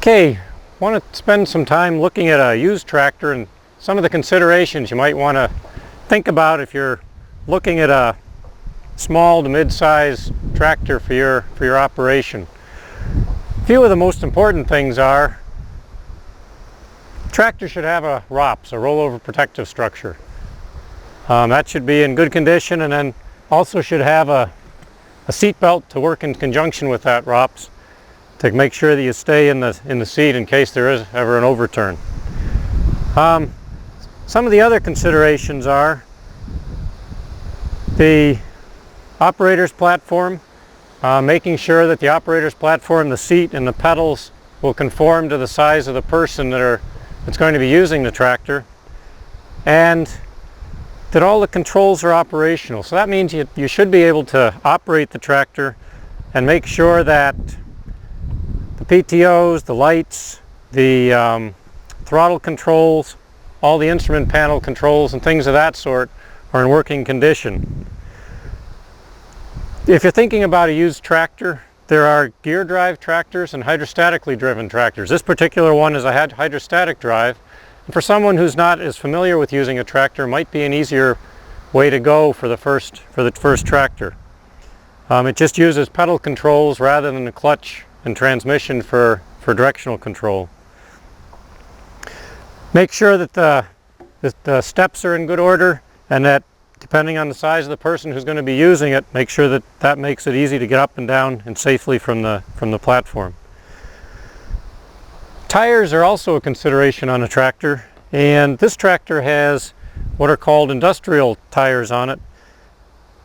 Okay, want to spend some time looking at a used tractor and some of the considerations you might want to think about if you're looking at a small to mid-size tractor for your operation. A few of the most important things are tractor should have a ROPS, a rollover protective structure. That should be in good condition, and then also should have a seat belt to work in conjunction with that ROPS to make sure that you stay in the seat in case there is ever an overturn. Some of the other considerations are the operator's platform, making sure that the operator's platform, the seat, and the pedals will conform to the size of the person that's going to be using the tractor, and that all the controls are operational. So that means you should be able to operate the tractor and make sure that the PTOs, the lights, the throttle controls, all the instrument panel controls and things of that sort are in working condition. If you're thinking about a used tractor, there are gear drive tractors and hydrostatically driven tractors. This particular one is a hydrostatic drive, and for someone who's not as familiar with using a tractor, might be an easier way to go for the first tractor. It just uses pedal controls rather than the clutch and transmission for directional control. Make sure that the steps are in good order, and that depending on the size of the person who's going to be using it, make sure that makes it easy to get up and down and safely from the platform. Tires are also a consideration on a tractor, and this tractor has what are called industrial tires on it.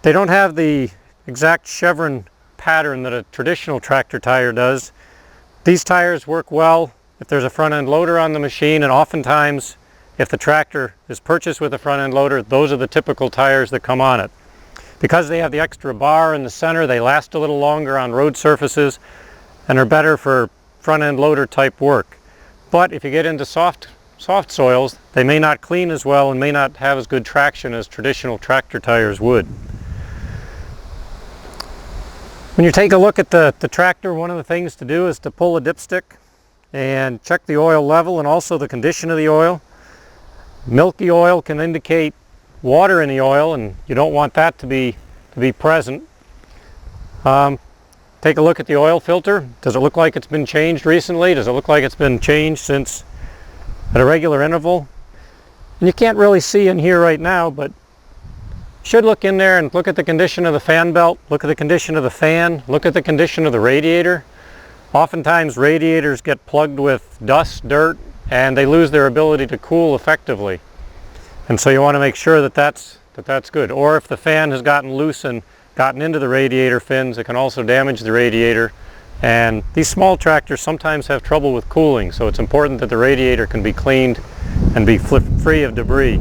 They don't have the exact chevron pattern that a traditional tractor tire does. These tires work well if there's a front end loader on the machine, and oftentimes if the tractor is purchased with a front end loader, those are the typical tires that come on it. Because they have the extra bar in the center, they last a little longer on road surfaces and are better for front end loader type work. But if you get into soft soils, they may not clean as well and may not have as good traction as traditional tractor tires would. When you take a look at the tractor, one of the things to do is to pull a dipstick and check the oil level and also the condition of the oil. Milky oil can indicate water in the oil, and you don't want that to be present. Take a look at the oil filter. Does it look like it's been changed recently? Does it look like it's been changed since at a regular interval? And you can't really see in here right now, but you should look in there and look at the condition of the fan belt, look at the condition of the fan, look at the condition of the radiator. Oftentimes radiators get plugged with dust, dirt, and they lose their ability to cool effectively. And so you want to make sure that that's good. Or if the fan has gotten loose and gotten into the radiator fins, it can also damage the radiator. And these small tractors sometimes have trouble with cooling, so it's important that the radiator can be cleaned and be free of debris.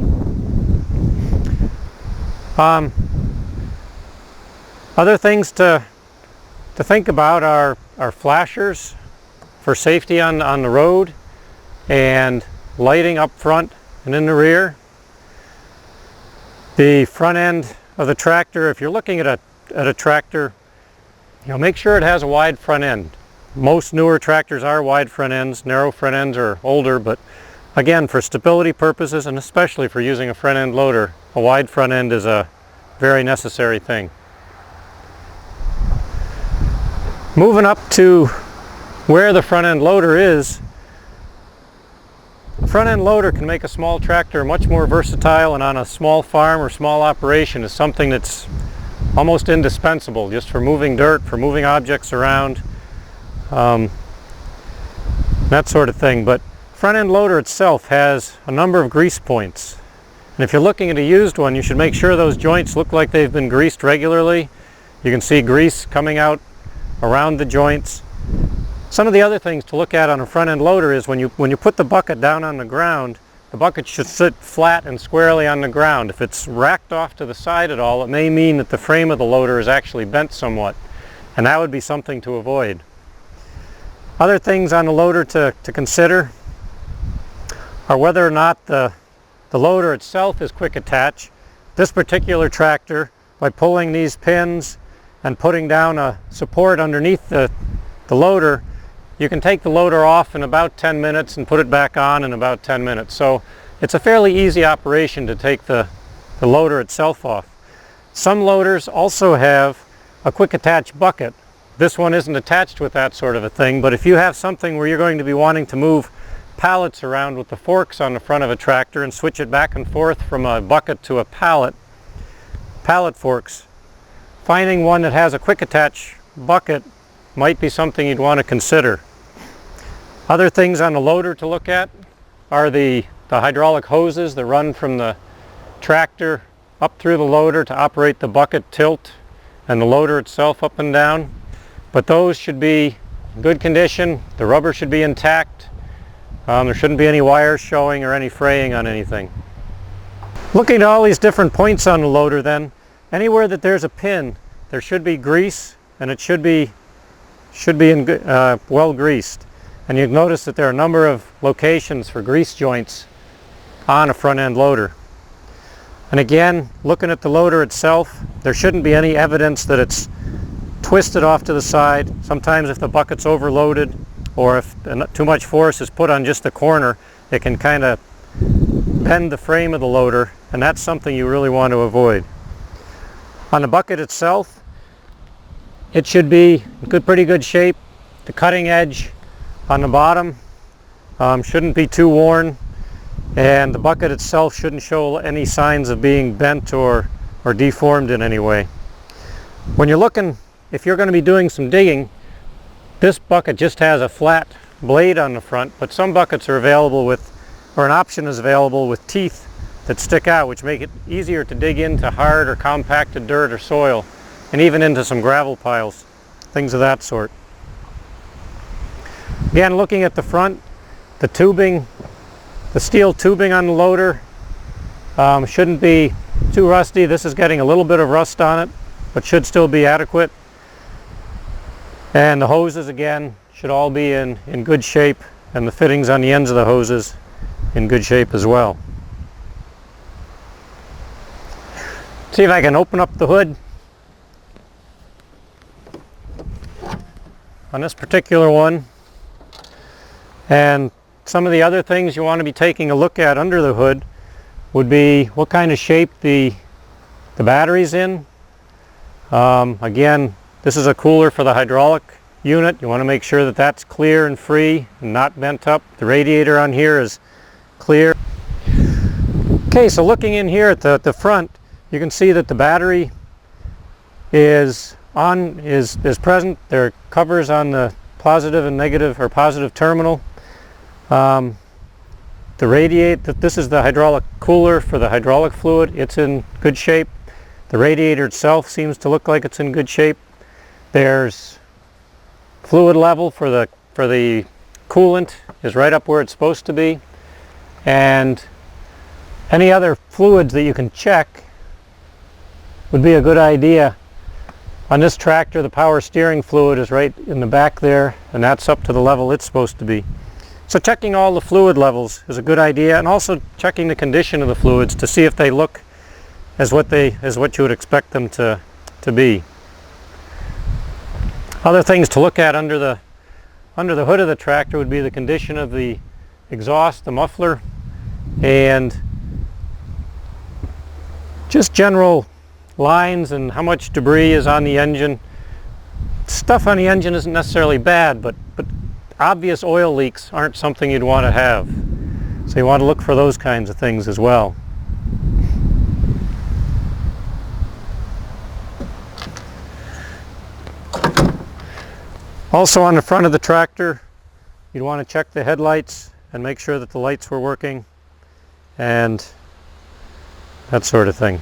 Other things to think about are flashers for safety on the road, and lighting up front and in the rear. The front end of the tractor, if you're looking at a tractor, make sure it has a wide front end. Most newer tractors are wide front ends. Narrow front ends are older, but again, for stability purposes and especially for using a front end loader, a wide front end is a very necessary thing. Moving up to where the front end loader is, the front end loader can make a small tractor much more versatile, and on a small farm or small operation is something that's almost indispensable just for moving dirt, for moving objects around, that sort of thing. But front end loader itself has a number of grease points, and if you're looking at a used one, you should make sure those joints look like they've been greased regularly. You can see grease coming out around the joints. Some of the other things to look at on a front end loader is when you put the bucket down on the ground, the bucket should sit flat and squarely on the ground. If it's racked off to the side at all, it may mean that the frame of the loader is actually bent somewhat, and that would be something to avoid. Other things on the loader to consider are whether or not the loader itself is quick attach. This particular tractor, by pulling these pins and putting down a support underneath the loader, you can take the loader off in about 10 minutes and put it back on in about 10 minutes. So it's a fairly easy operation to take the loader itself off. Some loaders also have a quick attach bucket. This one isn't attached with that sort of a thing, but if you have something where you're going to be wanting to move pallets around with the forks on the front of a tractor and switch it back and forth from a bucket to a pallet forks, finding one that has a quick attach bucket might be something you'd want to consider. Other things on the loader to look at are the hydraulic hoses that run from the tractor up through the loader to operate the bucket tilt and the loader itself up and down. But those should be in good condition. The rubber should be intact. There shouldn't be any wires showing or any fraying on anything. Looking at all these different points on the loader then, anywhere that there's a pin, there should be grease, and it should be well greased. And you'll notice that there are a number of locations for grease joints on a front end loader. And again, looking at the loader itself, there shouldn't be any evidence that it's twisted off to the side. Sometimes if the bucket's overloaded or if too much force is put on just the corner, it can kind of bend the frame of the loader, and that's something you really want to avoid. On the bucket itself, it should be in pretty good shape. The cutting edge on the bottom shouldn't be too worn, and the bucket itself shouldn't show any signs of being bent or deformed in any way. When you're looking, if you're going to be doing some digging, this bucket just has a flat blade on the front, but some buckets are available with, or an option is available with teeth that stick out, which make it easier to dig into hard or compacted dirt or soil, and even into some gravel piles, things of that sort. Again, looking at the front, the tubing, the steel tubing on the loader shouldn't be too rusty. This is getting a little bit of rust on it, but should still be adequate. And the hoses, again, should all be in good shape, and the fittings on the ends of the hoses in good shape as well. See if I can open up the hood. On this particular one, and some of the other things you want to be taking a look at under the hood would be what kind of shape the battery's in. Again, this is a cooler for the hydraulic unit. You want to make sure that that's clear and free and not bent up. The radiator on here is clear. Okay, so looking in here at the front, you can see that the battery is present. There are covers on the positive and negative, or positive terminal. This is the hydraulic cooler for the hydraulic fluid. It's in good shape. The radiator itself seems to look like it's in good shape. There's fluid level for the coolant is right up where it's supposed to be, and any other fluids that you can check would be a good idea. On this tractor, the power steering fluid is right in the back there, and that's up to the level it's supposed to be. So checking all the fluid levels is a good idea, and also checking the condition of the fluids to see if they look as what you would expect them to be. Other things to look at under the hood of the tractor would be the condition of the exhaust, the muffler, and just general lines and how much debris is on the engine. Stuff on the engine isn't necessarily bad, but obvious oil leaks aren't something you'd want to have. So you want to look for those kinds of things as well. Also on the front of the tractor, you'd want to check the headlights and make sure that the lights were working and that sort of thing.